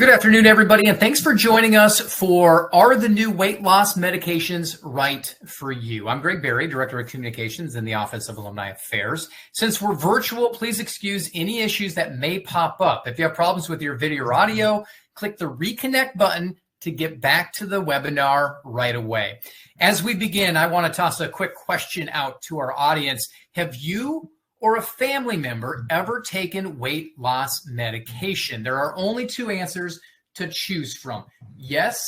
Good afternoon, everybody, and thanks for joining us for Are the New Weight Loss Medications Right for You? I'm Greg Berry, Director of Communications in the Office of Alumni Affairs. Since we're virtual, please excuse any issues that may pop up. If you have problems with your video or audio, click the reconnect button to get back to the webinar right away. As we begin, I want to toss a quick question out to our audience. Have you or a family member ever taken weight loss medication? There are only two answers to choose from, yes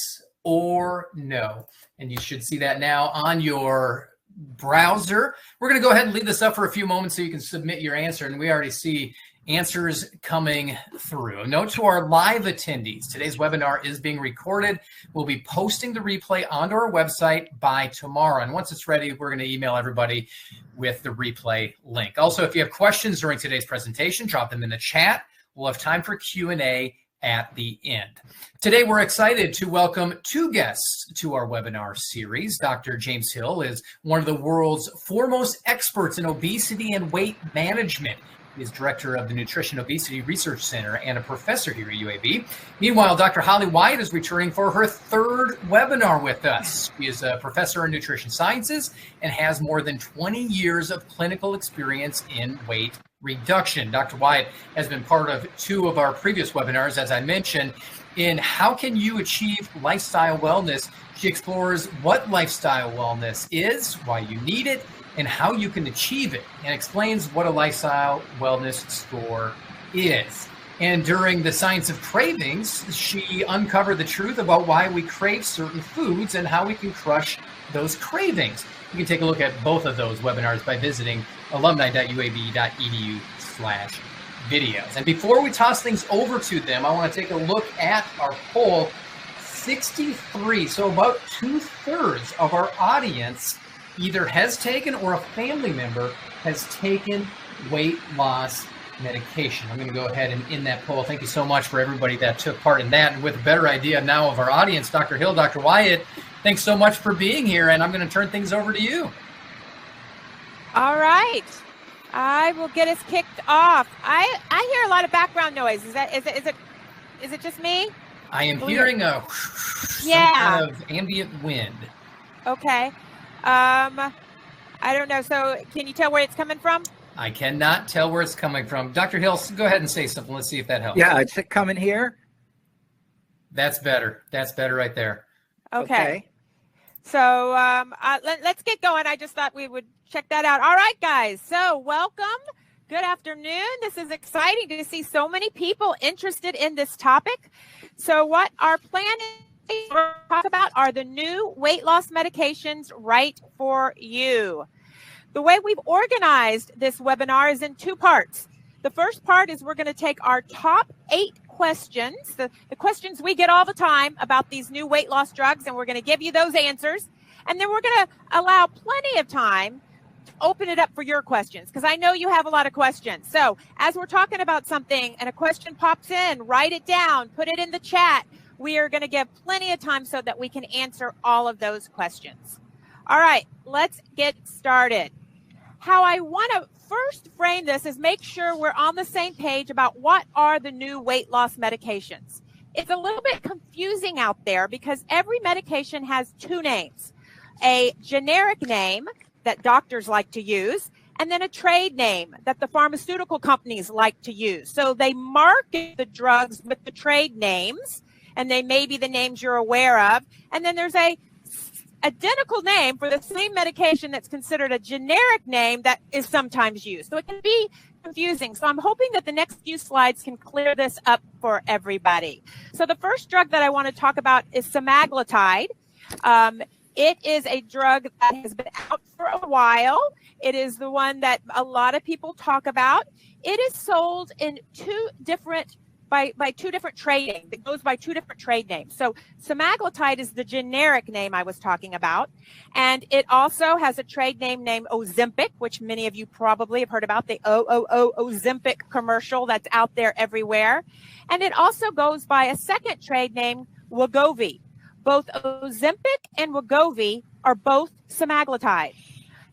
or no. And you should see that now on your browser. We're going to go ahead and leave this up for a few moments so you can submit your answer. And we already see answers coming through. A note to our live attendees. Today's webinar is being recorded. We'll be posting the replay onto our website by tomorrow. And once it's ready, we're going to email everybody with the replay link. Also, if you have questions during today's presentation, drop them in the chat. We'll have time for Q&A at the end. Today, we're excited to welcome two guests to our webinar series. Dr. James Hill is one of the world's foremost experts in obesity and weight management. He is director of the Nutrition Obesity Research Center and a professor here at UAB. Meanwhile, Dr. Holly Wyatt is returning for her third webinar with us. She is a professor in nutrition sciences and has more than 20 years of clinical experience in weight reduction. Dr. Wyatt has been part of two of our previous webinars, as I mentioned, in How Can You Achieve Lifestyle Wellness? She explores what lifestyle wellness is, why you need it, and how you can achieve it, and explains what a lifestyle wellness score is. And during the Science of Cravings, she uncovered the truth about why we crave certain foods and how we can crush those cravings. You can take a look at both of those webinars by visiting alumni.uab.edu/videos. And before we toss things over to them, I want to take a look at our poll. 63, so about 2/3 of our audience either has taken or a family member has taken weight loss medication. I'm going to go ahead and end that poll. Thank you so much for everybody that took part in that. And with a better idea now of our audience, Dr. Hill, Dr. Wyatt, thanks so much for being here. And I'm going to turn things over to you. All right. I will get us kicked off. I hear a lot of background noise. Is it just me? I am hearing some kind of ambient wind. Okay. I don't know. So can you tell where it's coming from? I cannot tell where it's coming from. Dr. Hill, go ahead and say something. Let's see if that helps. Yeah, it's coming here. That's better. That's better right there. Okay. So let's get going. I just thought we would check that out. All right, guys. So welcome. Good afternoon. This is exciting to see so many people interested in this topic. So what our plan is to talk about are the new weight loss medications right for you. The way we've organized this webinar is in two parts. The first part is we're going to take our top 8 questions, the questions we get all the time about these new weight loss drugs, and we're going to give you those answers. And then we're going to allow plenty of time to open it up for your questions, because I know you have a lot of questions. So as we're talking about something and a question pops in, write it down, put it in the chat. We are going to give plenty of time so that we can answer all of those questions. All right, let's get started. How I want to first frame this is make sure we're on the same page about what are the new weight loss medications. It's a little bit confusing out there because every medication has 2 names, a generic name that doctors like to use, and then a trade name that the pharmaceutical companies like to use. So they market the drugs with the trade names, and they may be the names you're aware of. And then there's a identical name for the same medication that's considered a generic name that is sometimes used. So it can be confusing. So I'm hoping that the next few slides can clear this up for everybody. So the first drug that I want to talk about is semaglutide. It is a drug that has been out for a while. It is the one that a lot of people talk about. It is sold in two different by two different trade names. It goes by 2 different trade names. So semaglutide is the generic name I was talking about. And it also has a trade name named Ozempic, which many of you probably have heard about, the Ozempic commercial that's out there everywhere. And it also goes by a second trade name, Wegovy. Both Ozempic and Wegovy are both semaglutide.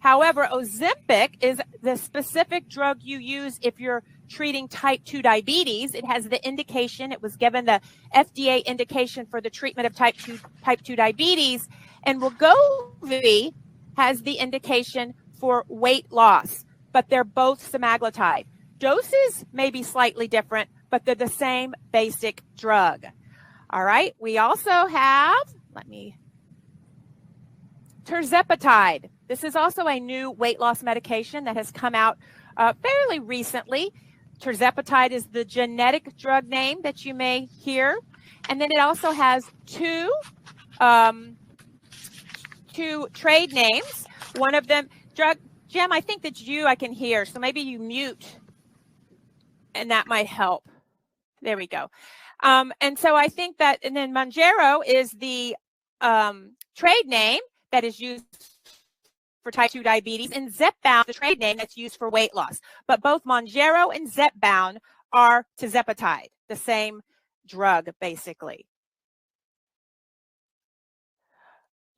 However, Ozempic is the specific drug you use if you're treating type 2 diabetes. It has the indication, it was given the FDA indication for the treatment of type 2 diabetes, and Wegovy has the indication for weight loss, but they're both semaglutide. Doses may be slightly different, but they're the same basic drug. All right, we also have, tirzepatide. This is also a new weight loss medication that has come out fairly recently. Tirzepatide is the genetic drug name that you may hear. And then it also has two trade names. One of them, Jim, I think that's you I can hear. So maybe you mute and that might help. There we go. And so I think that, and then Mounjaro is the trade name that is used for type 2 diabetes, and Zepbound, the trade name that's used for weight loss. But both Mounjaro and Zepbound are tirzepatide, the same drug, basically.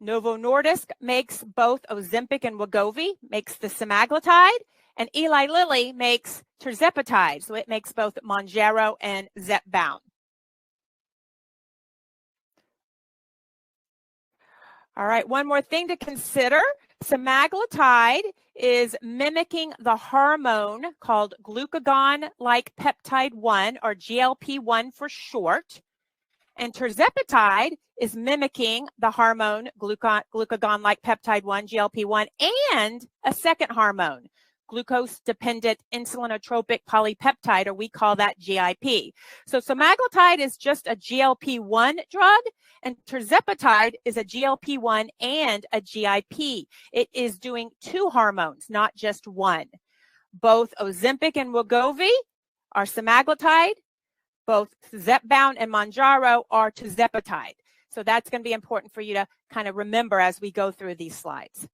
Novo Nordisk makes both Ozempic and Wegovy, makes the semaglutide, and Eli Lilly makes tirzepatide, so it makes both Mounjaro and Zepbound. All right, one more thing to consider. Semaglutide is mimicking the hormone called glucagon-like peptide 1, or GLP-1 for short. And tirzepatide is mimicking the hormone glucagon-like peptide 1, GLP-1, and a second hormone, glucose-dependent insulinotropic polypeptide, or we call that GIP. So semaglutide is just a GLP-1 drug, and tirzepatide is a GLP-1 and a GIP. It is doing two hormones, not just one. Both Ozempic and Wegovy are semaglutide. Both Zepbound and Mounjaro are tirzepatide. So that's going to be important for you to kind of remember as we go through these slides.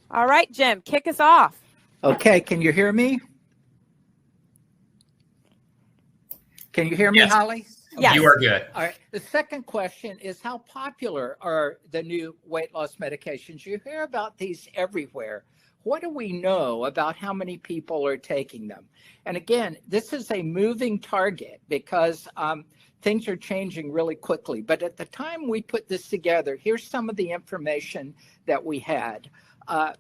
All right, Jim, kick us off. Okay, can you hear me? Can you hear me, Yes. Holly? Yes. You are good. All right. The second question is, how popular are the new weight loss medications? You hear about these everywhere. What do we know about how many people are taking them? And again, this is a moving target because things are changing really quickly. But at the time we put this together, here's some of the information that we had.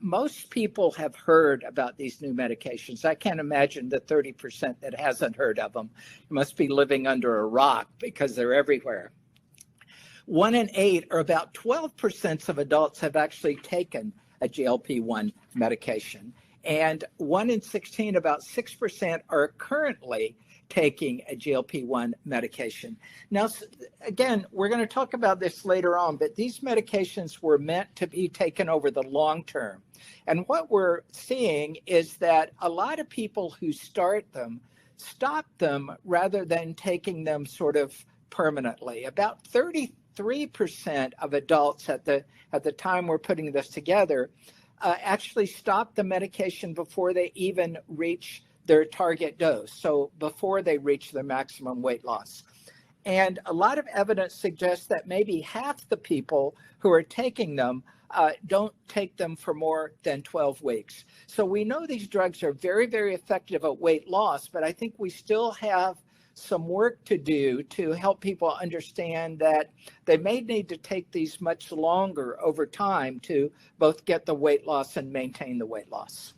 Most people have heard about these new medications. I can't imagine the 30% that hasn't heard of them. You must be living under a rock because they're everywhere. 1 in 8, or about 12% of adults, have actually taken a GLP-1 medication. And 1 in 16, about 6%, are currently taking a GLP-1 medication. Now, again, we're going to talk about this later on, but these medications were meant to be taken over the long term. And what we're seeing is that a lot of people who start them stop them rather than taking them sort of permanently. About 33% of adults at the time we're putting this together actually stop the medication before they even reach their target dose, so before they reach their maximum weight loss. And a lot of evidence suggests that maybe half the people who are taking them don't take them for more than 12 weeks. So we know these drugs are very, very effective at weight loss, but I think we still have some work to do to help people understand that they may need to take these much longer over time to both get the weight loss and maintain the weight loss.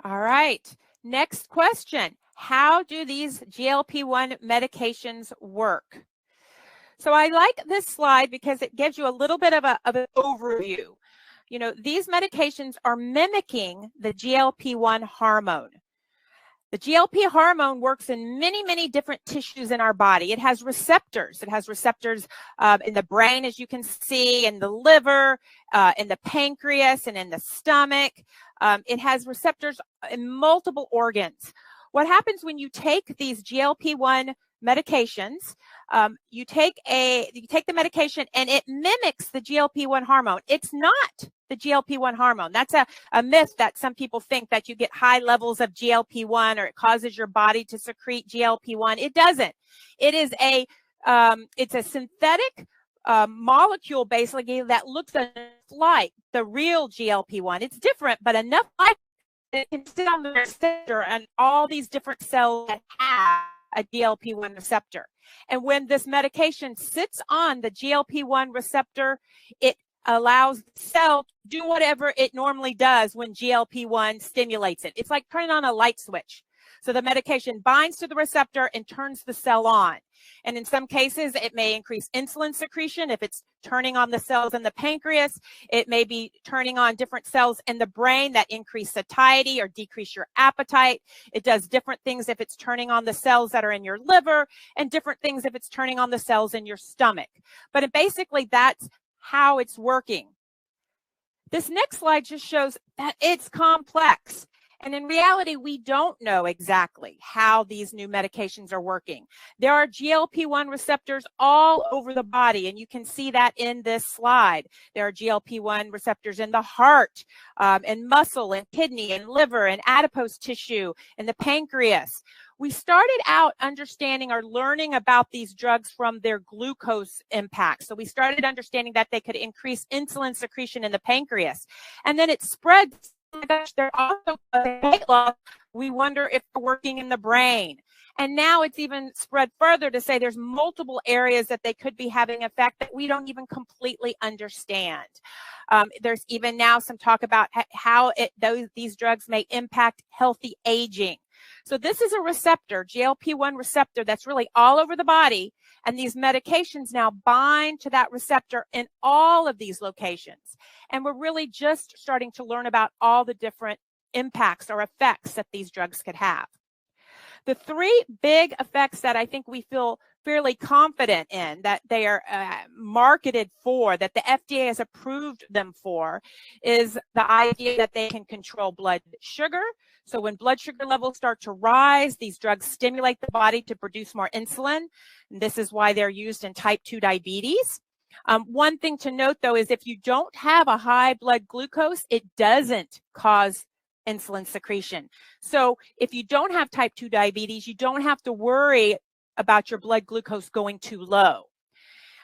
All right. Next question. How do these GLP-1 medications work? So I like this slide because it gives you a little bit of an overview. You know, these medications are mimicking the GLP-1 hormone. The GLP hormone works in many, many different tissues in our body. It has receptors. It has receptors in the brain, as you can see, in the liver, in the pancreas, and in the stomach. It has receptors in multiple organs. What happens when you take these GLP-1 medications, you take the medication and it mimics the GLP-1 hormone. It's not the GLP-1 hormone. That's a myth that some people think, that you get high levels of GLP-1 or it causes your body to secrete GLP-1. It doesn't. It is it's a synthetic molecule basically that looks like the real GLP-1. It's different, but enough like it can sit on the receptor and all these different cells that have a GLP-1 receptor. And when this medication sits on the GLP-1 receptor, it allows the cell to do whatever it normally does when GLP-1 stimulates it. It's like turning on a light switch. So the medication binds to the receptor and turns the cell on. And in some cases, it may increase insulin secretion if it's turning on the cells in the pancreas. It may be turning on different cells in the brain that increase satiety or decrease your appetite. It does different things if it's turning on the cells that are in your liver, and different things if it's turning on the cells in your stomach. But basically, that's how it's working. This next slide just shows that it's complex. And in reality, we don't know exactly how these new medications are working. There are GLP-1 receptors all over the body, and you can see that in this slide. There are GLP-1 receptors in the heart, and muscle, and kidney, and liver, and adipose tissue, and the pancreas. We started out understanding or learning about these drugs from their glucose impact. So we started understanding that they could increase insulin secretion in the pancreas. And then it spread. Oh my gosh, they're also weight loss. We wonder if they're working in the brain. And now it's even spread further to say there's multiple areas that they could be having effect that we don't even completely understand. There's even now some talk about how these drugs may impact healthy aging. So this is a receptor, GLP-1 receptor, that's really all over the body. And these medications now bind to that receptor in all of these locations. And we're really just starting to learn about all the different impacts or effects that these drugs could have. The three big effects that I think we feel fairly confident in that they are marketed for, that the FDA has approved them for, is the idea that they can control blood sugar. So when blood sugar levels start to rise, these drugs stimulate the body to produce more insulin. And this is why they're used in type 2 diabetes. One thing to note, though, is if you don't have a high blood glucose, it doesn't cause insulin secretion. So if you don't have type 2 diabetes, you don't have to worry about your blood glucose going too low.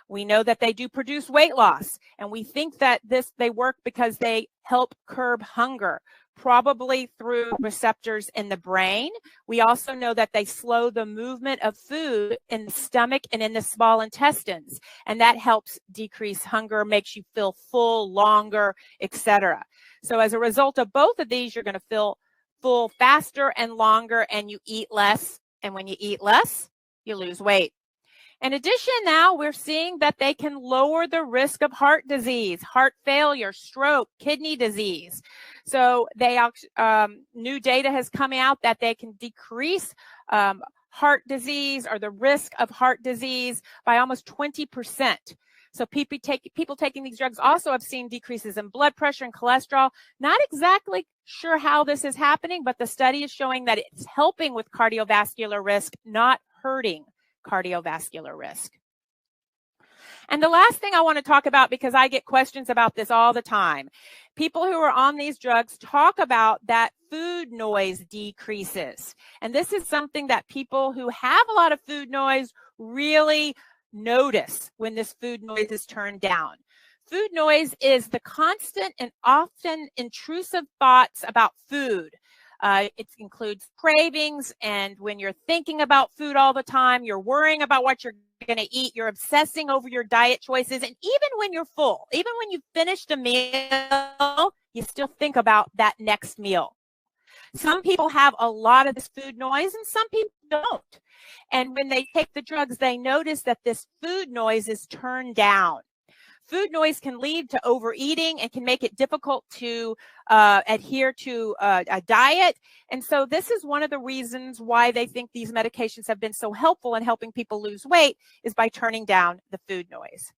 We know that they do produce weight loss, and we think that they work because they help curb hunger, probably through receptors in the brain. We also know that they slow the movement of food in the stomach and in the small intestines, and that helps decrease hunger, makes you feel full longer, etc. So as a result of both of these, you're going to feel full faster and longer, and you eat less. And when you eat less, you lose weight. In addition, now we're seeing that they can lower the risk of heart disease, heart failure, stroke, kidney disease. So new data has come out that they can decrease heart disease or the risk of heart disease by almost 20%. So people taking these drugs also have seen decreases in blood pressure and cholesterol. Not exactly sure how this is happening, but the study is showing that it's helping with cardiovascular risk, not hurting cardiovascular risk. And the last thing I want to talk about, because I get questions about this all the time, people who are on these drugs talk about that food noise decreases. And this is something that people who have a lot of food noise really notice when this food noise is turned down. Food noise is the constant and often intrusive thoughts about food. It includes cravings, and when you're thinking about food all the time, you're worrying about what you're going to eat, you're obsessing over your diet choices, and even when you're full, even when you've finished a meal, you still think about that next meal. Some people have a lot of this food noise, and some people don't. And when they take the drugs, they notice that this food noise is turned down. Food noise can lead to overeating and can make it difficult to adhere to a diet. And so this is one of the reasons why they think these medications have been so helpful in helping people lose weight, is by turning down the food noise.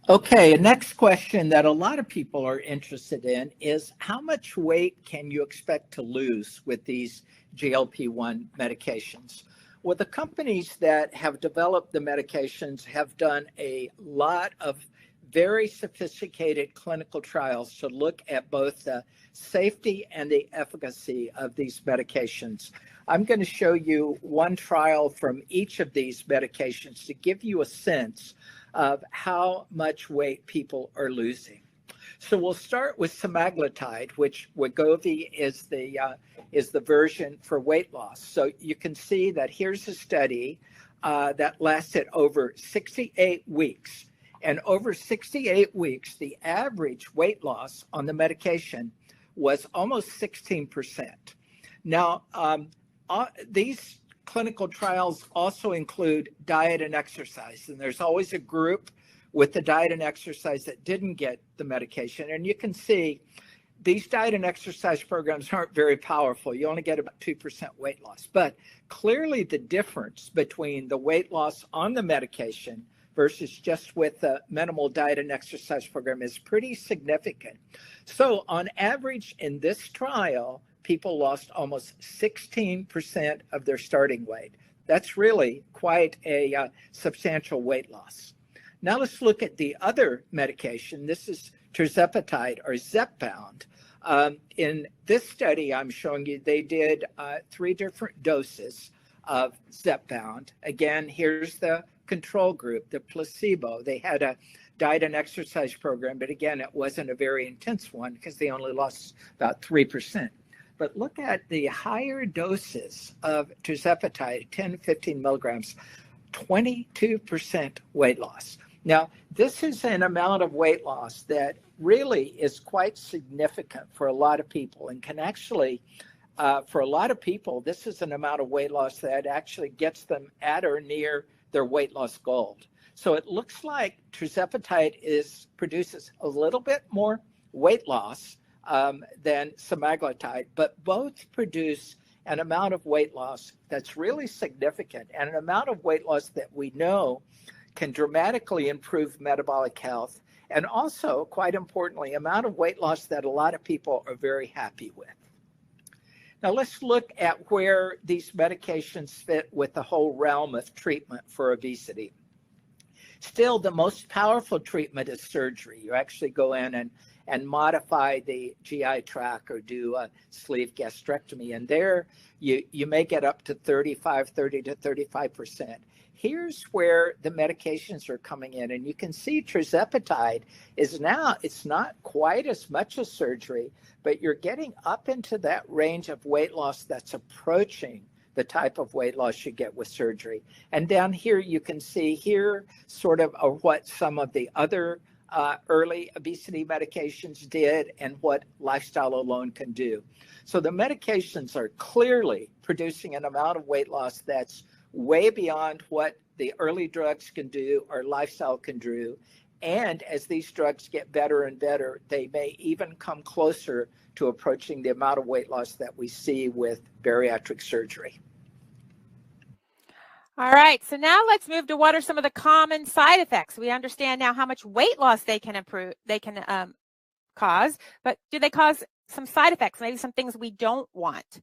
Okay, next question that a lot of people are interested in is how much weight can you expect to lose with these GLP-1 medications? Well, the companies that have developed the medications have done a lot of very sophisticated clinical trials to look at both the safety and the efficacy of these medications. I'm going to show you one trial from each of these medications to give you a sense of how much weight people are losing. So we'll start with semaglutide, which Wegovy is the version for weight loss. So you can see that here's a study that lasted over 68 weeks. And over 68 weeks, the average weight loss on the medication was almost 16%. Now, these clinical trials also include diet and exercise, and there's always a group with the diet and exercise that didn't get the medication. And you can see these diet and exercise programs aren't very powerful. You only get about 2% weight loss. But clearly the difference between the weight loss on the medication versus just with the minimal diet and exercise program is pretty significant. So on average in this trial, people lost almost 16% of their starting weight. That's really quite a substantial weight loss. Now let's look at the other medication. This is tirzepatide or Zepbound. In this study I'm showing you, they did 3 different doses of Zepbound. Again, here's the control group, the placebo. They had a diet and exercise program, but again, it wasn't a very intense one because they only lost about 3%. But look at the higher doses of tirzepatide, 10, 15 milligrams, 22% weight loss. Now, this is an amount of weight loss that really is quite significant for a lot of people and can actually, for a lot of people, this is an amount of weight loss that actually gets them at or near their weight loss goal. So it looks like tirzepatide produces a little bit more weight loss than semaglutide, but both produce an amount of weight loss that's really significant and an amount of weight loss that we know can dramatically improve metabolic health, and also, quite importantly, amount of weight loss that a lot of people are very happy with. Now let's look at where these medications fit with the whole realm of treatment for obesity. Still, the most powerful treatment is surgery. You actually go in and modify the GI tract or do a sleeve gastrectomy, and there you may get up to 30 to 35%. Here's where the medications are coming in, and you can see tirzepatide is now, it's not quite as much as surgery, but you're getting up into that range of weight loss that's approaching the type of weight loss you get with surgery. And down here, you can see here sort of what some of the other early obesity medications did and what lifestyle alone can do. So the medications are clearly producing an amount of weight loss that's way beyond what the early drugs can do or lifestyle can do. And as these drugs get better and better, they may even come closer to approaching the amount of weight loss that we see with bariatric surgery. All right, so now let's move to what are some of the common side effects. We understand now how much weight loss they can cause, but do they cause some side effects, maybe some things we don't want?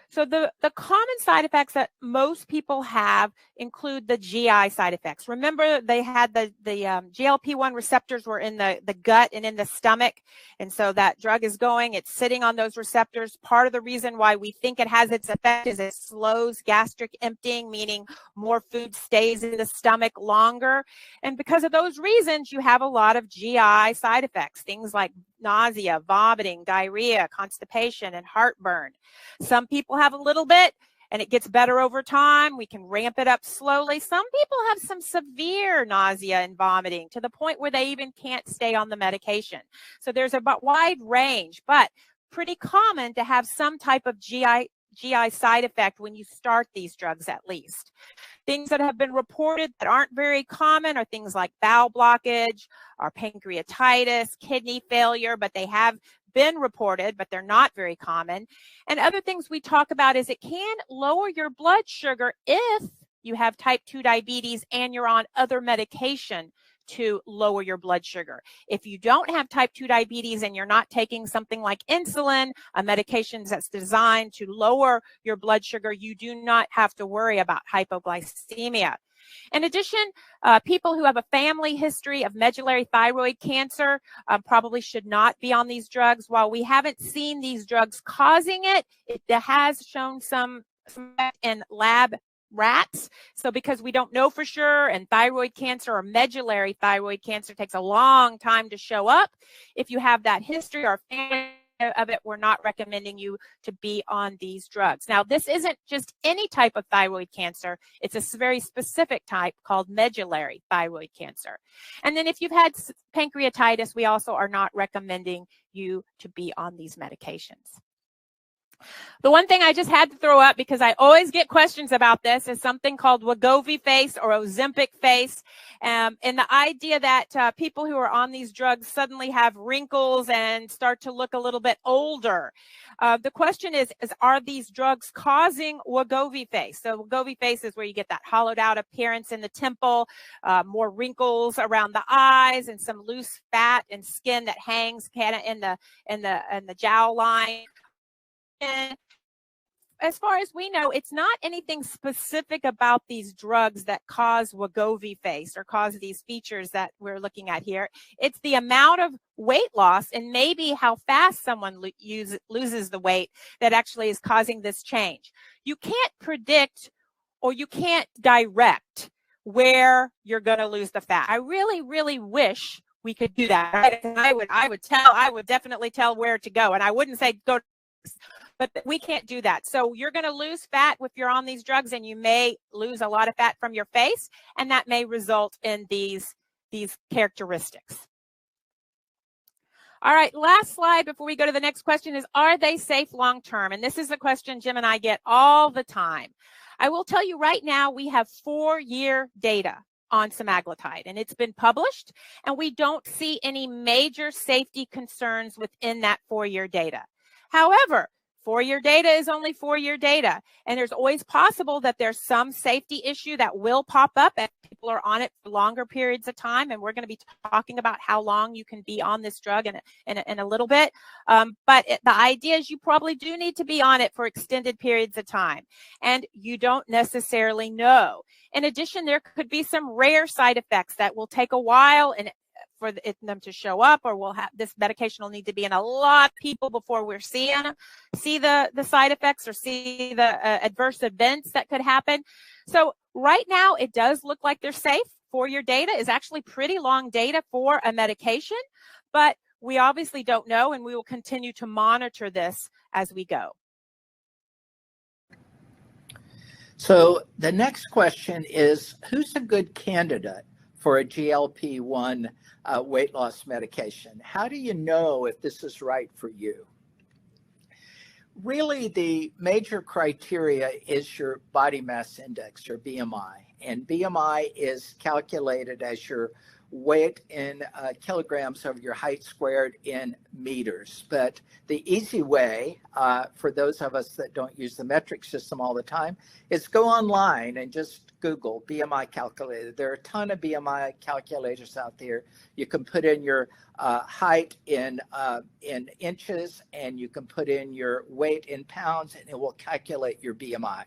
So the common side effects that most people have include the GI side effects. Remember, they had the GLP-1 receptors were in the gut and in the stomach. And so that drug is going, it's sitting on those receptors. Part of the reason why we think it has its effect is it slows gastric emptying, meaning more food stays in the stomach longer. And because of those reasons, you have a lot of GI side effects, things like nausea, vomiting, diarrhea, constipation, and heartburn. Some people have a little bit and it gets better over time. We can ramp it up slowly. Some people have some severe nausea and vomiting to the point where they even can't stay on the medication. So there's a wide range, but pretty common to have some type of GI side effect when you start these drugs, at least. Things that have been reported that aren't very common are things like bowel blockage or pancreatitis, kidney failure, but they have been reported, but they're not very common. And other things we talk about is it can lower your blood sugar if you have type 2 diabetes and you're on other medication to lower your blood sugar. If you don't have type 2 diabetes and you're not taking something like insulin, a medication that's designed to lower your blood sugar, you do not have to worry about hypoglycemia. In addition, people who have a family history of medullary thyroid cancer probably should not be on these drugs. While we haven't seen these drugs causing it, it has shown some effect in lab rats. So because we don't know for sure, and thyroid cancer or medullary thyroid cancer takes a long time to show up, if you have that history or family of it, we're not recommending you to be on these drugs. Now, this isn't just any type of thyroid cancer. It's a very specific type called medullary thyroid cancer. And then if you've had pancreatitis, we also are not recommending you to be on these medications. The one thing I just had to throw up, because I always get questions about this, is something called Wegovy face or Ozempic face. And the idea that people who are on these drugs suddenly have wrinkles and start to look a little bit older. The question is are these drugs causing Wegovy face? So Wegovy face is where you get that hollowed out appearance in the temple, more wrinkles around the eyes, and some loose fat and skin that hangs kind of in the jowl line. And as far as we know, it's not anything specific about these drugs that cause Wegovy face or cause these features that we're looking at here. It's the amount of weight loss and maybe how fast someone loses the weight that actually is causing this change. You can't predict or you can't direct where you're going to lose the fat. I really, really wish we could do that. Right? I would definitely tell where to go, and I wouldn't say go to, but we can't do that. So you're going to lose fat if you're on these drugs, and you may lose a lot of fat from your face, and that may result in these characteristics. All right, last slide before we go to the next question is, are they safe long-term? And this is a question Jim and I get all the time. I will tell you right now, we have 4-year data on semaglutide, and it's been published, and we don't see any major safety concerns within that 4-year data. However, 4-year data is only 4-year data, and there's always possible that there's some safety issue that will pop up and people are on it for longer periods of time, and we're going to be talking about how long you can be on this drug in a little bit. But the idea is you probably do need to be on it for extended periods of time, and you don't necessarily know. In addition, there could be some rare side effects that will take a while and for them to show up, or we'll have this medication will need to be in a lot of people before we're see the side effects or see the adverse events that could happen. So right now it does look like they're safe. 4-year data is actually pretty long data for a medication, but we obviously don't know, and we will continue to monitor this as we go. So the next question is, who's a good candidate for a GLP-1 weight loss medication? How do you know if this is right for you? Really, the major criteria is your body mass index, your BMI. And BMI is calculated as your weight in kilograms over your height squared in meters. But the easy way for those of us that don't use the metric system all the time is go online and just Google BMI calculator. There are a ton of BMI calculators out there. You can put in your height in inches, and you can put in your weight in pounds, and it will calculate your BMI.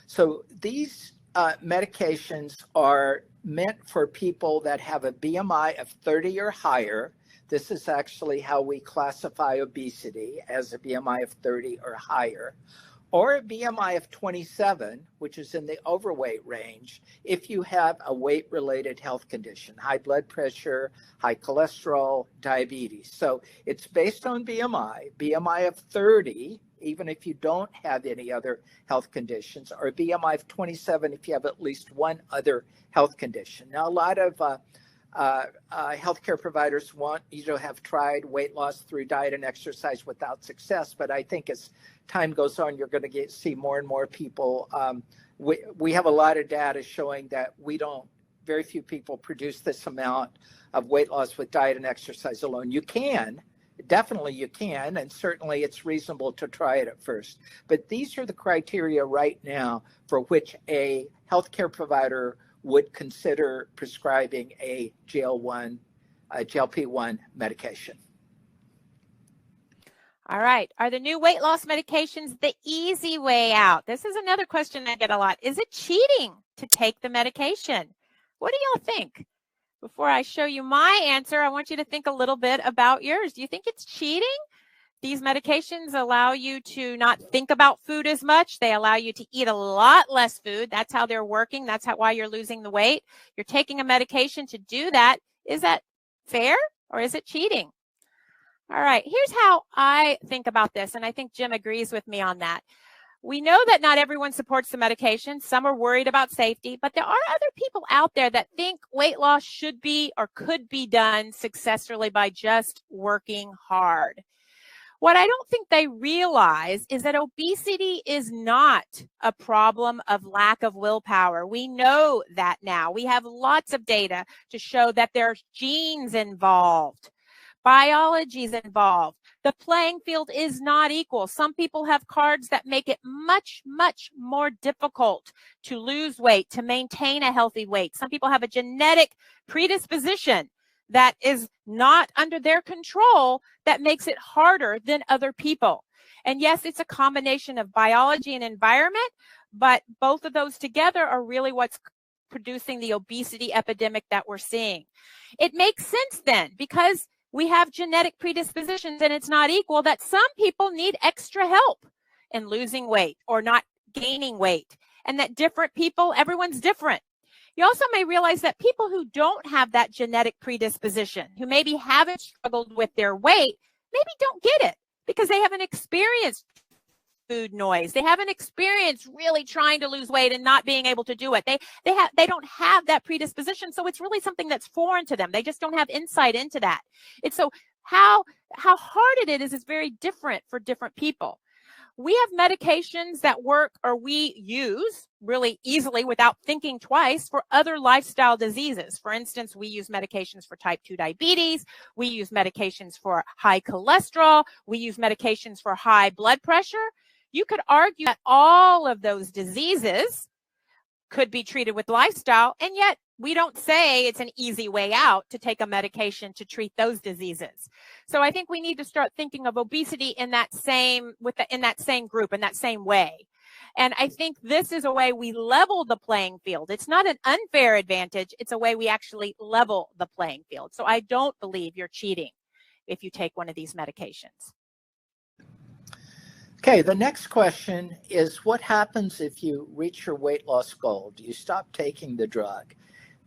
So these medications are meant for people that have a BMI of 30 or higher. This is actually how we classify obesity, as a BMI of 30 or higher, or a BMI of 27, which is in the overweight range, if you have a weight-related health condition, high blood pressure, high cholesterol, diabetes. So it's based on BMI of 30, even if you don't have any other health conditions, or a BMI of 27 if you have at least one other health condition. Now, a lot of healthcare providers want you to have tried weight loss through diet and exercise without success, but I think as time goes on, you're going to see more and more people. We have a lot of data showing that very few people produce this amount of weight loss with diet and exercise alone. You can. Definitely you can, and certainly it's reasonable to try it at first. But these are the criteria right now for which a healthcare provider would consider prescribing a GLP-1 medication. All right. Are the new weight loss medications the easy way out? This is another question I get a lot. Is it cheating to take the medication? What do y'all think? Before I show you my answer, I want you to think a little bit about yours. Do you think it's cheating? These medications allow you to not think about food as much. They allow you to eat a lot less food. That's how they're working. That's why you're losing the weight. You're taking a medication to do that. Is that fair or is it cheating? All right, here's how I think about this, and I think Jim agrees with me on that. We know that not everyone supports the medication. Some are worried about safety, but there are other people out there that think weight loss should be or could be done successfully by just working hard. What I don't think they realize is that obesity is not a problem of lack of willpower. We know that now. We have lots of data to show that there's genes involved. Biology is involved. The playing field is not equal. Some people have cards that make it much, much more difficult to lose weight, to maintain a healthy weight. Some people have a genetic predisposition that is not under their control that makes it harder than other people. And yes, it's a combination of biology and environment, but both of those together are really what's producing the obesity epidemic that we're seeing. It makes sense then, because we have genetic predispositions and it's not equal, that some people need extra help in losing weight or not gaining weight, and that different people, everyone's different. You also may realize that people who don't have that genetic predisposition, who maybe haven't struggled with their weight, maybe don't get it because they haven't experienced food noise. They haven't experienced really trying to lose weight and not being able to do it. They don't have that predisposition. So it's really something that's foreign to them. They just don't have insight into that. It's so how hard it is very different for different people. We have medications that work or we use really easily without thinking twice for other lifestyle diseases. For instance, we use medications for type 2 diabetes. We use medications for high cholesterol. We use medications for high blood pressure. You could argue that all of those diseases could be treated with lifestyle, and yet we don't say it's an easy way out to take a medication to treat those diseases. So I think we need to start thinking of obesity in that same group, in that same way. And I think this is a way we level the playing field. It's not an unfair advantage. It's a way we actually level the playing field. So I don't believe you're cheating if you take one of these medications. Okay, the next question is, what happens if you reach your weight loss goal? Do you stop taking the drug?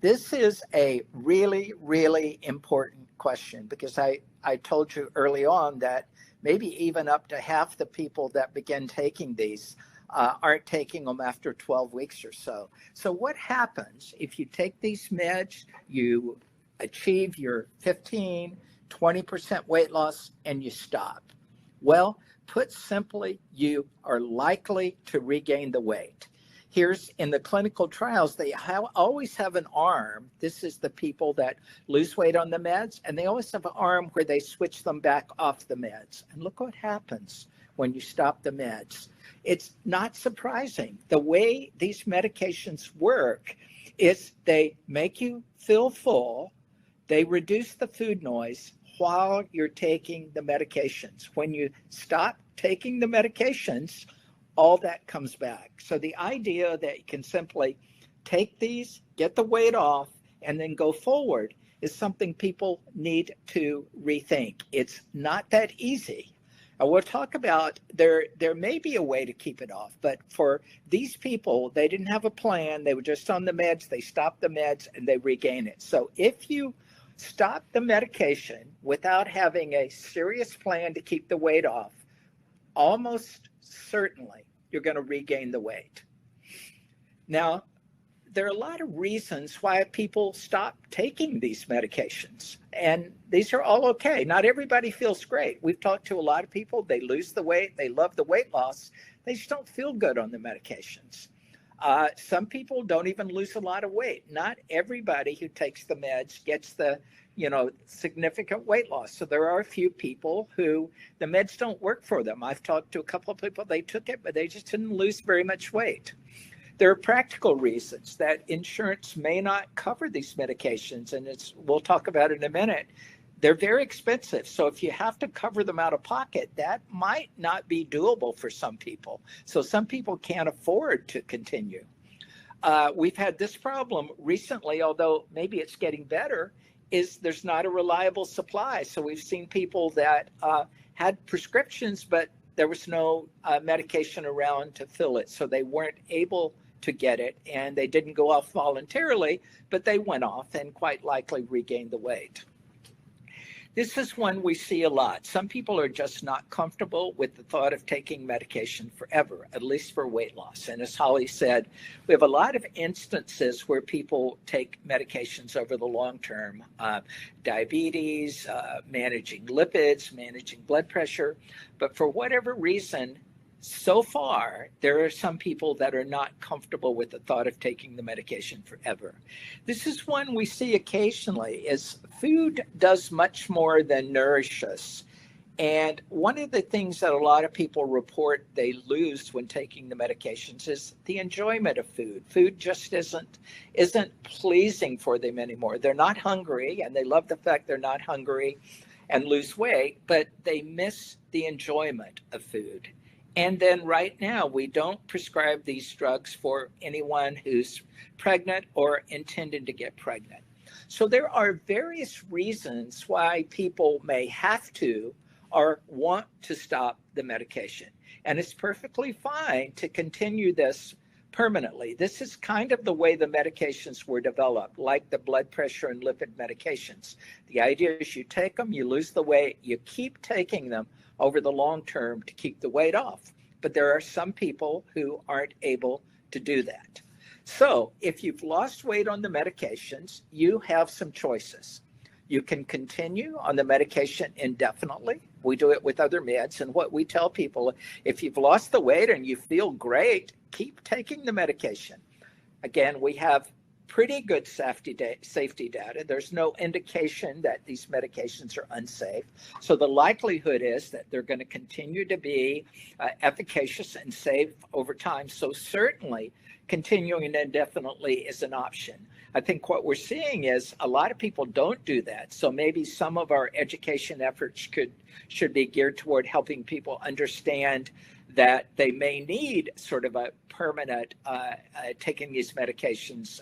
This is a really, really important question because I told you early on that maybe even up to half the people that begin taking these aren't taking them after 12 weeks or so. So what happens if you take these meds, you achieve your 15, 20% weight loss, and you stop? Well, put simply, you are likely to regain the weight. Here's in the clinical trials, they always have an arm. This is the people that lose weight on the meds, and they always have an arm where they switch them back off the meds. And look what happens when you stop the meds. It's not surprising. The way these medications work is they make you feel full, they reduce the food noise while you're taking the medications. When you stop taking the medications, all that comes back. So the idea that you can simply take these, get the weight off, and then go forward is something people need to rethink. It's not that easy. And we'll talk about there may be a way to keep it off, but for these people, they didn't have a plan. They were just on the meds. They stopped the meds and they regain it. So if you stop the medication without having a serious plan to keep the weight off, almost certainly you're going to regain the weight. Now, there are a lot of reasons why people stop taking these medications, and these are all okay. Not everybody feels great. We've talked to a lot of people. They lose the weight. They love the weight loss. They just don't feel good on the medications. Some people don't even lose a lot of weight. Not everybody who takes the meds gets the, significant weight loss. So there are a few people who the meds don't work for them. I've talked to a couple of people, they took it, but they just didn't lose very much weight. There are practical reasons that insurance may not cover these medications, and we'll talk about it in a minute. they're very expensive. So if you have to cover them out of pocket, that might not be doable for some people. So some people can't afford to continue. We've had this problem recently, although maybe it's getting better, is there's not a reliable supply. So we've seen people that had prescriptions, but there was no medication around to fill it. So they weren't able to get it, and they didn't go off voluntarily, but they went off and quite likely regained the weight. This is one we see a lot. Some people are just not comfortable with the thought of taking medication forever, at least for weight loss. And as Holly said, we have a lot of instances where people take medications over the long term, diabetes, managing lipids, managing blood pressure. But for whatever reason, so far, there are some people that are not comfortable with the thought of taking the medication forever. This is one we see occasionally, is food does much more than nourish us. And one of the things that a lot of people report they lose when taking the medications is the enjoyment of food. Food just isn't pleasing for them anymore. They're not hungry, and they love the fact they're not hungry and lose weight, but they miss the enjoyment of food. And then right now, we don't prescribe these drugs for anyone who's pregnant or intending to get pregnant. So there are various reasons why people may have to or want to stop the medication. And it's perfectly fine to continue this permanently. This is kind of the way the medications were developed, like the blood pressure and lipid medications. The idea is you take them, you lose the weight, you keep taking them over the long term to keep the weight off. But there are some people who aren't able to do that. So if you've lost weight on the medications, you have some choices. You can continue on the medication indefinitely. We do it with other meds. And what we tell people, if you've lost the weight and you feel great, keep taking the medication. Again, we have pretty good safety data. There's no indication that these medications are unsafe. So the likelihood is that they're going to continue to be efficacious and safe over time. So certainly continuing indefinitely is an option. I think what we're seeing is a lot of people don't do that. So maybe some of our education efforts should be geared toward helping people understand that they may need sort of a permanent, taking these medications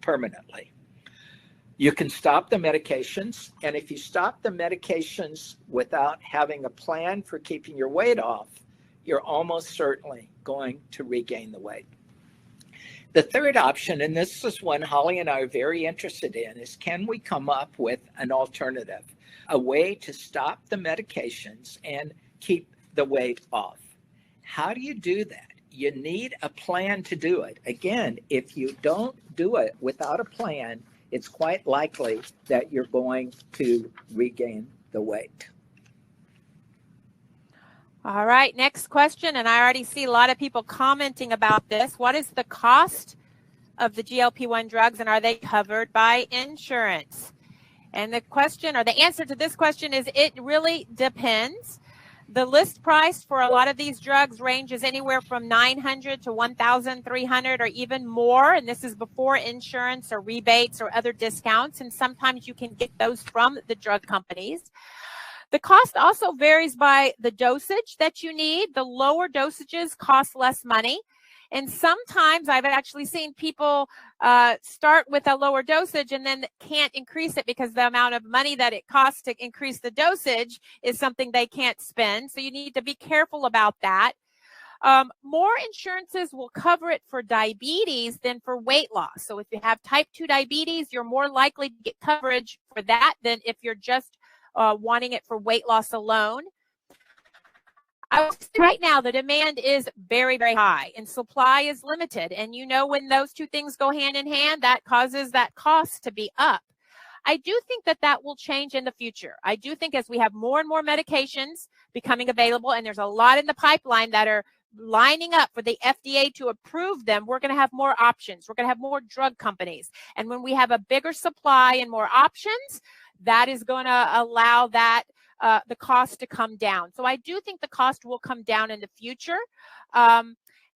permanently. You can stop the medications, and if you stop the medications without having a plan for keeping your weight off, you're almost certainly going to regain the weight. The third option, and this is one Holly and I are very interested in, is can we come up with an alternative, a way to stop the medications and keep the weight off? How do you do that? You need a plan to do it. Again, if you don't do it without a plan, it's quite likely that you're going to regain the weight. All right, next question, and I already see a lot of people commenting about this. What is the cost of the GLP-1 drugs, and are they covered by insurance? And the question, or the answer to this question, is it really depends. The list price for a lot of these drugs ranges anywhere from $900 to $1,300 or even more. And this is before insurance or rebates or other discounts. And sometimes you can get those from the drug companies. The cost also varies by the dosage that you need. The lower dosages cost less money. And sometimes I've actually seen people start with a lower dosage and then can't increase it because the amount of money that it costs to increase the dosage is something they can't spend. So you need to be careful about that. More insurances will cover it for diabetes than for weight loss. So if you have type 2 diabetes, you're more likely to get coverage for that than if you're just wanting it for weight loss alone. I would say right now the demand is very, very high and supply is limited. And you know, when those two things go hand in hand, that causes that cost to be up. I do think that that will change in the future. I do think as we have more and more medications becoming available, and there's a lot in the pipeline that are lining up for the FDA to approve them, we're going to have more options. We're going to have more drug companies. And when we have a bigger supply and more options, that is going to allow that the cost to come down. So I do think the cost will come down in the future.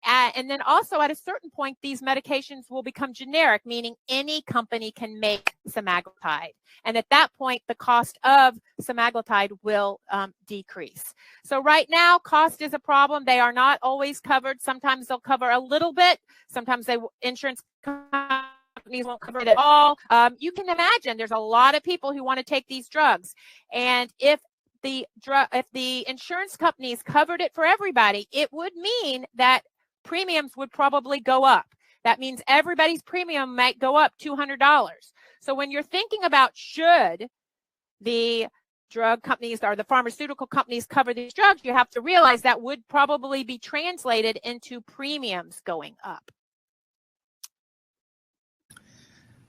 And then also at a certain point, these medications will become generic, meaning any company can make semaglutide. And at that point, the cost of semaglutide will decrease. So right now, cost is a problem. They are not always covered. Sometimes they'll cover a little bit. Sometimes insurance companies won't cover it at all. You can imagine there's a lot of people who want to take these drugs. And if the insurance companies covered it for everybody, it would mean that premiums would probably go up. That means everybody's premium might go up $200. So when you're thinking about should the drug companies or the pharmaceutical companies cover these drugs, you have to realize that would probably be translated into premiums going up.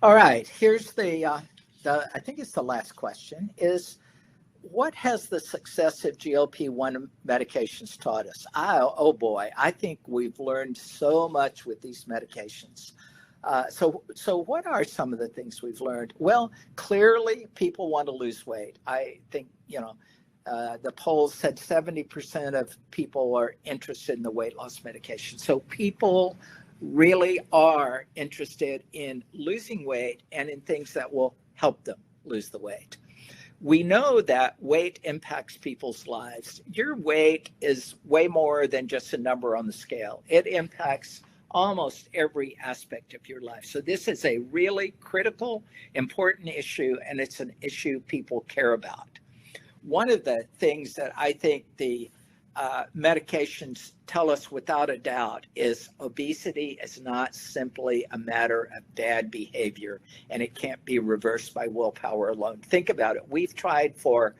All right, here's the I think it's the last question, is what has the success of GLP-1 medications taught us? Oh boy, I think we've learned so much with these medications. So what are some of the things we've learned? Well, clearly people want to lose weight. I think, the polls said 70% of people are interested in the weight loss medication. So people really are interested in losing weight and in things that will help them lose the weight. We know that weight impacts people's lives. Your weight is way more than just a number on the scale. It impacts almost every aspect of your life. So this is a really critical, important issue, and it's an issue people care about. One of the things that I think the medications tell us without a doubt is obesity is not simply a matter of bad behavior, and it can't be reversed by willpower alone. Think about it. We've tried for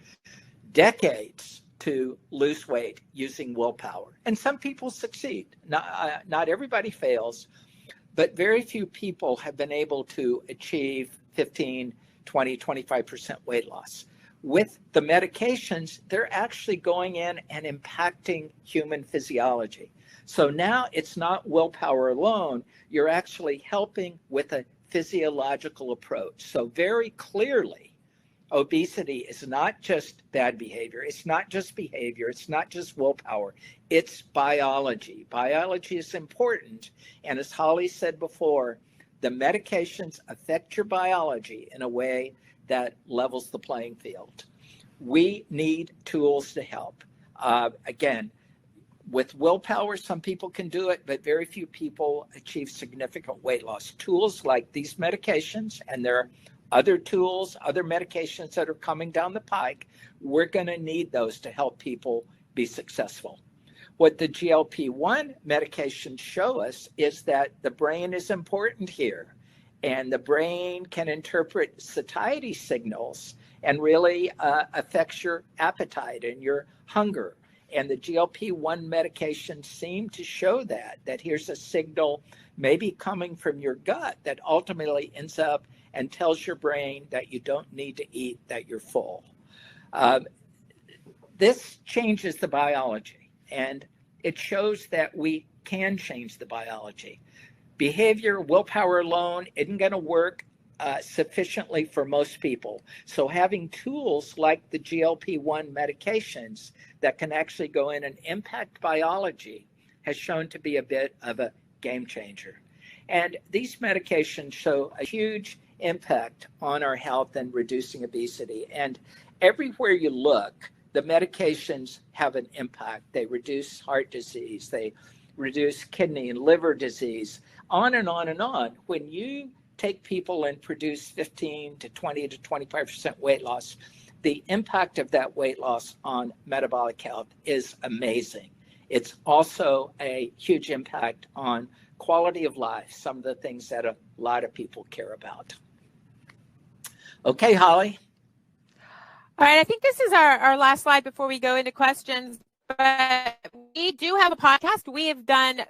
decades to lose weight using willpower, and some people succeed. Not everybody fails, but very few people have been able to achieve 15, 20, 25% weight loss. With the medications, they're actually going in and impacting human physiology. So now it's not willpower alone, you're actually helping with a physiological approach. So very clearly, obesity is not just bad behavior, it's not just behavior, it's not just willpower, it's biology. Biology is important, and as Holly said before, the medications affect your biology in a way that levels the playing field. We need tools to help. Again, with willpower, some people can do it, but very few people achieve significant weight loss. Tools like these medications, and there are other tools, other medications that are coming down the pike, we're going to need those to help people be successful. What the GLP-1 medications show us is that the brain is important here. And the brain can interpret satiety signals and really affects your appetite and your hunger. And the GLP-1 medications seem to show that here's a signal maybe coming from your gut that ultimately ends up and tells your brain that you don't need to eat, that you're full. This changes the biology, and it shows that we can change the biology. Behavior, willpower alone isn't going to work sufficiently for most people. So having tools like the GLP-1 medications that can actually go in and impact biology has shown to be a bit of a game changer. And these medications show a huge impact on our health and reducing obesity. And everywhere you look, the medications have an impact. They reduce heart disease, they reduce kidney and liver disease, on and on and on. When you take people and produce 15 to 20 to 25% weight loss, the impact of that weight loss on metabolic health is amazing. It's also a huge impact on quality of life, some of the things that a lot of people care about. Okay, Holly. All right, I think this is our last slide before we go into questions. But we do have a podcast. We have done,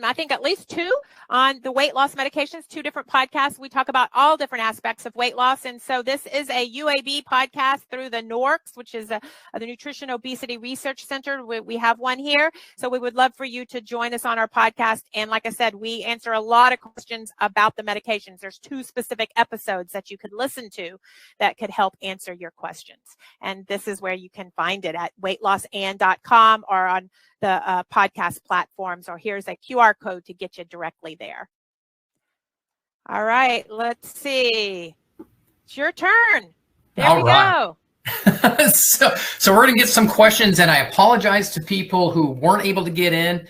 I think, at least 2 on the weight loss medications, 2 different podcasts. We talk about all different aspects of weight loss. And so this is a UAB podcast through the NORCS, which is the Nutrition Obesity Research Center. We have one here. So we would love for you to join us on our podcast. And like I said, we answer a lot of questions about the medications. There's 2 specific episodes that you could listen to that could help answer your questions. And this is where you can find it at weightlossan.com or on podcast platforms, or here's a QR code to get you directly there. All right, let's see. It's your turn. There we go. So we're going to get some questions, and I apologize to people who weren't able to get in.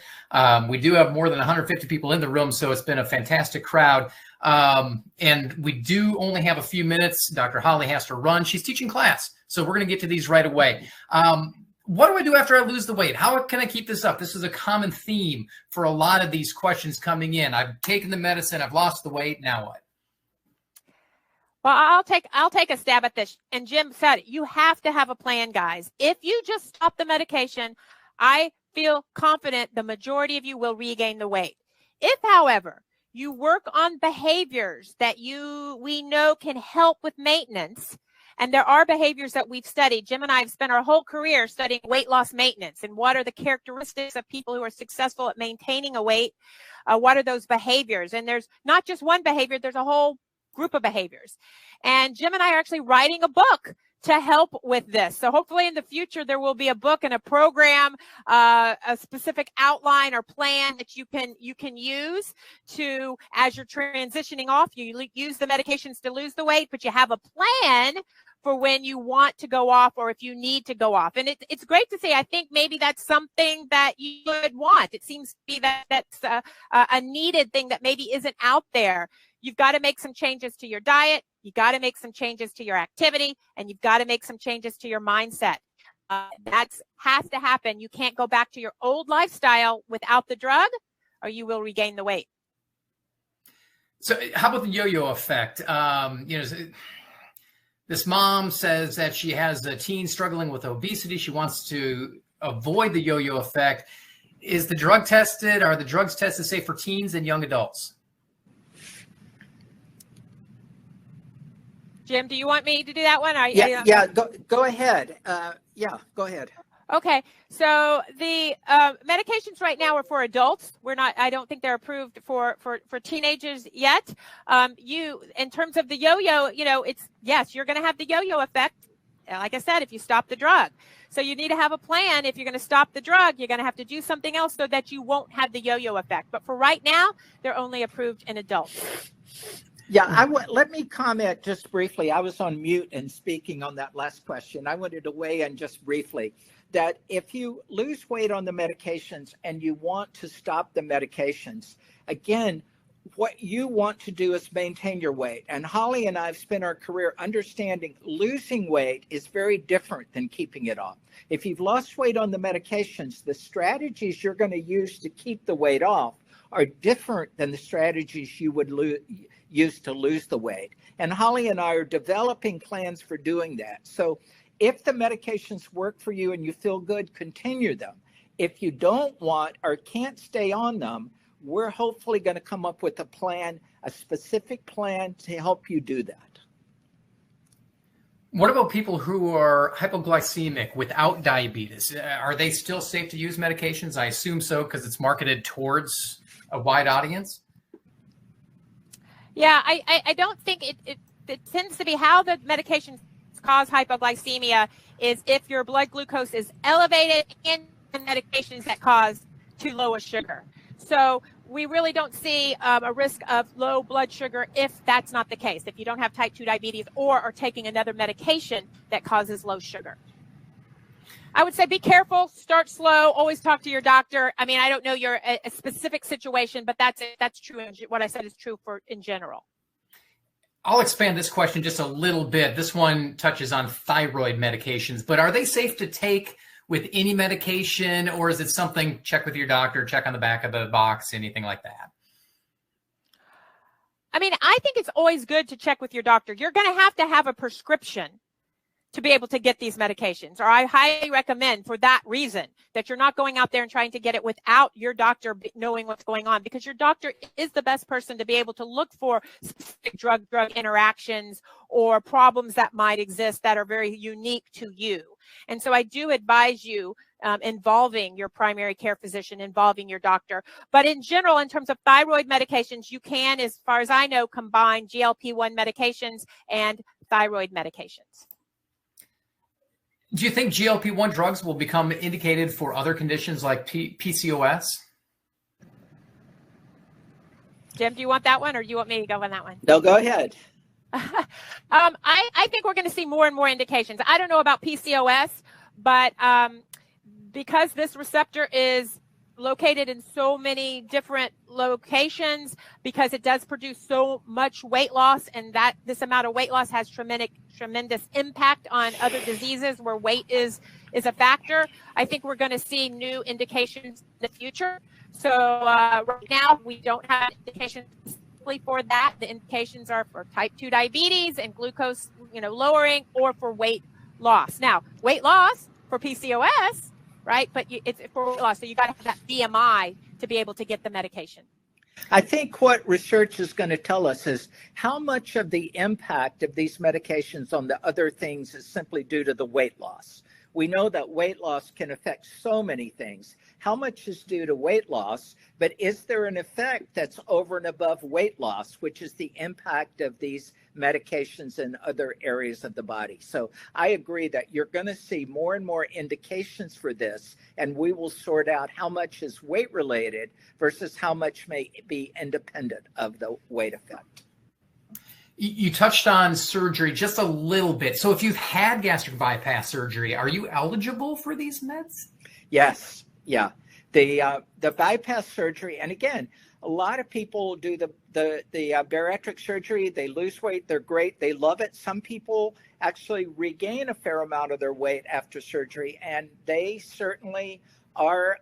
We do have more than 150 people in the room, so it's been a fantastic crowd. And we do only have a few minutes. Dr. Holly has to run. She's teaching class, so we're going to get to these right away. What do I do after I lose the weight? How can I keep this up? This is a common theme for a lot of these questions coming in. I've taken the medicine. I've lost the weight. Now what? Well, I'll take a stab at this. And Jim said it. You have to have a plan, guys. If you just stop the medication, I feel confident the majority of you will regain the weight. If, however, you work on behaviors that we know can help with maintenance, and there are behaviors that we've studied. Jim and I have spent our whole career studying weight loss maintenance and what are the characteristics of people who are successful at maintaining a weight. What are those behaviors? And there's not just one behavior, there's a whole group of behaviors. And Jim and I are actually writing a book to help with this. So hopefully in the future, there will be a book and a program, a specific outline or plan that you can use to, as you're transitioning off, you use the medications to lose the weight, but you have a plan for when you want to go off or if you need to go off. And it's great to see. I think maybe that's something that you would want. It seems to be that's a needed thing that maybe isn't out there. You've got to make some changes to your diet. You got to make some changes to your activity, and you've got to make some changes to your mindset. That has to happen. You can't go back to your old lifestyle without the drug, or you will regain the weight. So how about the yo-yo effect? This mom says that she has a teen struggling with obesity. She wants to avoid the yo-yo effect. Is the drug tested? Are the drugs tested safe for teens and young adults? Jim, do you want me to do that one? Go ahead. Go ahead. Okay, so the medications right now are for adults. I don't think they're approved for teenagers yet. In terms of the yo-yo, yes, you're going to have the yo-yo effect. Like I said, if you stop the drug. So you need to have a plan. If you're going to stop the drug, you're going to have to do something else so that you won't have the yo-yo effect. But for right now, they're only approved in adults. Yeah, let me comment just briefly. I was on mute and speaking on that last question. I wanted to weigh in just briefly that if you lose weight on the medications and you want to stop the medications, again, what you want to do is maintain your weight. And Holly and I have spent our career understanding losing weight is very different than keeping it off. If you've lost weight on the medications, the strategies you're going to use to keep the weight off are different than the strategies you would use to lose the weight. And Holly and I are developing plans for doing that. So if the medications work for you and you feel good, continue them. If you don't want or can't stay on them, we're hopefully going to come up with a plan, a specific plan to help you do that. What about people who are hypoglycemic without diabetes? Are they still safe to use medications? I assume so because it's marketed towards a wide audience. Yeah, I don't think it tends to be how the medications cause hypoglycemia is if your blood glucose is elevated in the medications that cause too low a sugar. So we really don't see a risk of low blood sugar if that's not the case, if you don't have type 2 diabetes or are taking another medication that causes low sugar. I would say be careful, start slow, always talk to your doctor. I mean, I don't know your a specific situation, but that's true. What I said is true in general. I'll expand this question just a little bit. This one touches on thyroid medications, but are they safe to take with any medication, or is it something check with your doctor, check on the back of the box, anything like that? I mean, I think it's always good to check with your doctor. You're going to have a prescription to be able to get these medications, or I highly recommend for that reason that you're not going out there and trying to get it without your doctor knowing what's going on, because your doctor is the best person to be able to look for specific drug interactions or problems that might exist that are very unique to you. And so I do advise you involving your primary care physician, involving your doctor. But in general, in terms of thyroid medications, you can, as far as I know, combine GLP-1 medications and thyroid medications. Do you think GLP-1 drugs will become indicated for other conditions like PCOS? Jim, do you want that one, or do you want me to go on that one? No, go ahead. I think we're going to see more and more indications. I don't know about PCOS, but because this receptor is located in so many different locations, because it does produce so much weight loss, and that this amount of weight loss has tremendous impact on other diseases where weight is a factor. I think we're going to see new indications in the future. So right now we don't have indications specifically for that. The indications are for type 2 diabetes and glucose, lowering, or for weight loss. Now, weight loss for PCOS, right? But it's for weight loss, so you got to have that BMI to be able to get the medication. I think what research is going to tell us is how much of the impact of these medications on the other things is simply due to the weight loss. We know that weight loss can affect so many things. How much is due to weight loss, but is there an effect that's over and above weight loss, which is the impact of these medications in other areas of the body? So I agree that you're going to see more and more indications for this, and we will sort out how much is weight related versus how much may be independent of the weight effect. You touched on surgery just a little bit. So if you've had gastric bypass surgery, are you eligible for these meds? Yes. Yeah. The bypass surgery, and again, a lot of people do the bariatric surgery. They lose weight. They're great. They love it. Some people actually regain a fair amount of their weight after surgery, and they certainly are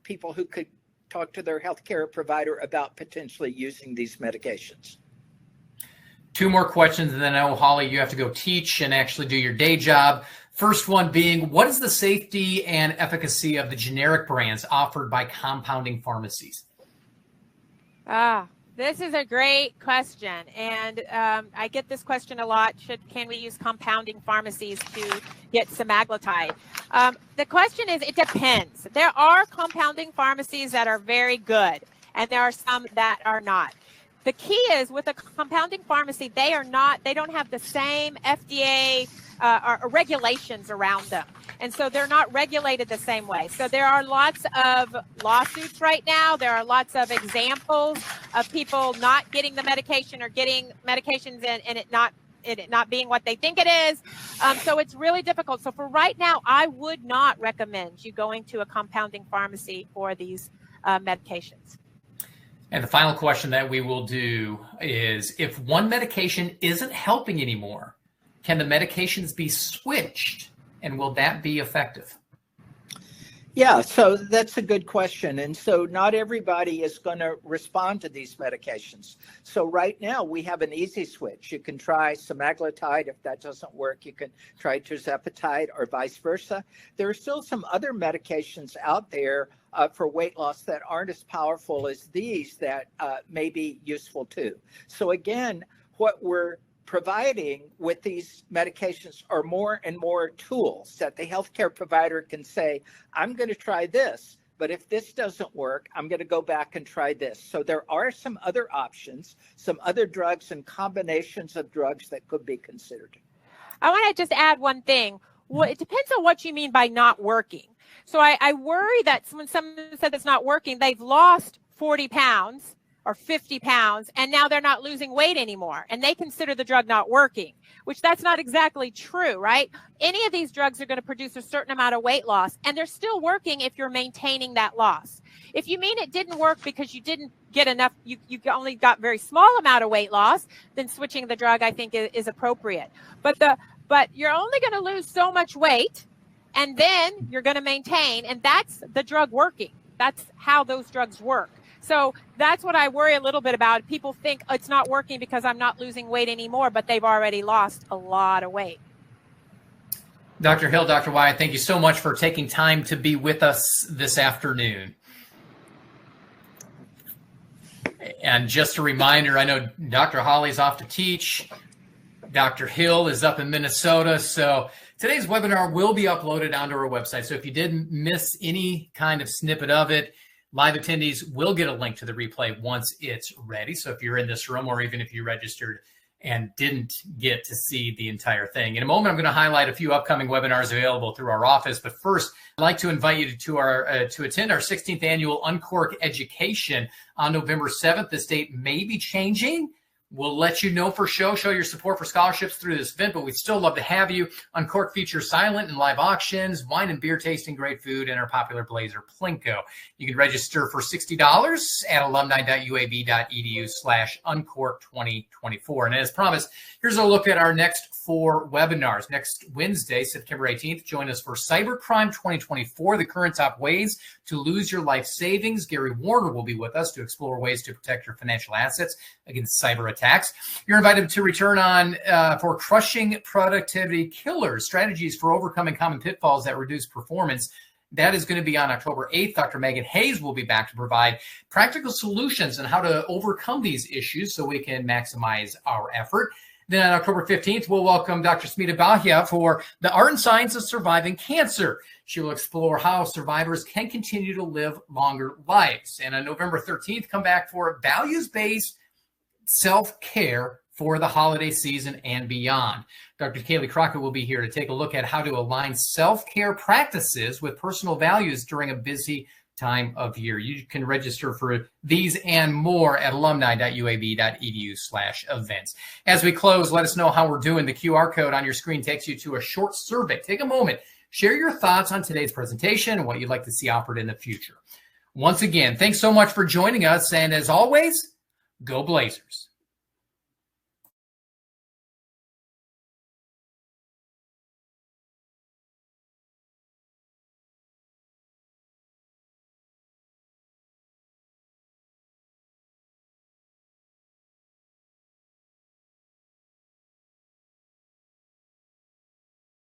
people who could talk to their healthcare provider about potentially using these medications. Two more questions, and then I know, Holly, you have to go teach and actually do your day job. First one being, what is the safety and efficacy of the generic brands offered by compounding pharmacies? This is a great question. And I get this question a lot. Can we use compounding pharmacies to get semaglutide? The question is, it depends. There are compounding pharmacies that are very good, and there are some that are not. The key is with a compounding pharmacy, they don't have the same FDA or regulations around them. And so they're not regulated the same way. So there are lots of lawsuits right now. There are lots of examples of people not getting the medication or getting medications and it not being what they think it is. So it's really difficult. So for right now, I would not recommend you going to a compounding pharmacy for these medications. And the final question that we will do is, if one medication isn't helping anymore, can the medications be switched, and will that be effective? Yeah, so that's a good question. And so not everybody is going to respond to these medications. So right now we have an easy switch. You can try semaglutide. If that doesn't work, you can try tirzepatide or vice versa. There are still some other medications out there for weight loss that aren't as powerful as these that may be useful too. So again, what we're providing with these medications are more and more tools that the healthcare provider can say, I'm going to try this, but if this doesn't work, I'm going to go back and try this. So there are some other options, some other drugs and combinations of drugs that could be considered. I want to just add one thing. Well, it depends on what you mean by not working. So I worry that when someone said it's not working, they've lost 40 pounds or 50 pounds, and now they're not losing weight anymore, and they consider the drug not working, which that's not exactly true, right? Any of these drugs are going to produce a certain amount of weight loss, and they're still working if you're maintaining that loss. If you mean it didn't work because you didn't get enough, you only got very small amount of weight loss, then switching the drug, I think, is appropriate. But you're only going to lose so much weight, and then you're going to maintain, and that's the drug working. That's how those drugs work. So that's what I worry a little bit about. People think it's not working because I'm not losing weight anymore, but they've already lost a lot of weight. Dr. Hill, Dr. Wyatt, thank you so much for taking time to be with us this afternoon. And just a reminder, I know Dr. Holly's off to teach. Dr. Hill is up in Minnesota. So today's webinar will be uploaded onto our website. So if you didn't miss any kind of snippet of it, live attendees will get a link to the replay once it's ready. So if you're in this room, or even if you registered and didn't get to see the entire thing. In a moment, I'm going to highlight a few upcoming webinars available through our office. But first, I'd like to invite you to attend our 16th annual Uncork Education on November 7th. This date may be changing. We'll let you know for sure. Show your support for scholarships through this event, but we'd still love to have you. Uncork features silent and live auctions, wine and beer tasting, great food, and our popular blazer, Plinko. You can register for $60 at alumni.uab.edu/uncork2024. And as promised, here's a look at our next 4 webinars. Next Wednesday, September 18th, join us for Cybercrime 2024, the current top ways to lose your life savings. Gary Warner will be with us to explore ways to protect your financial assets against cyber attacks. You're invited to return on for Crushing Productivity Killers, strategies for overcoming common pitfalls that reduce performance. That is going to be on October 8th. Dr. Megan Hayes will be back to provide practical solutions on how to overcome these issues so we can maximize our effort. Then on October 15th, we'll welcome Dr. Smita Bahia for the Art and Science of Surviving Cancer. She will explore how survivors can continue to live longer lives. And on November 13th, come back for values-based self-care for the holiday season and beyond. Dr. Kaylee Crockett will be here to take a look at how to align self-care practices with personal values during a busy time of year. You can register for these and more at alumni.uab.edu/events. As we close, let us know how we're doing. The QR code on your screen takes you to a short survey. Take a moment, share your thoughts on today's presentation and what you'd like to see offered in the future. Once again, thanks so much for joining us. And as always, go Blazers.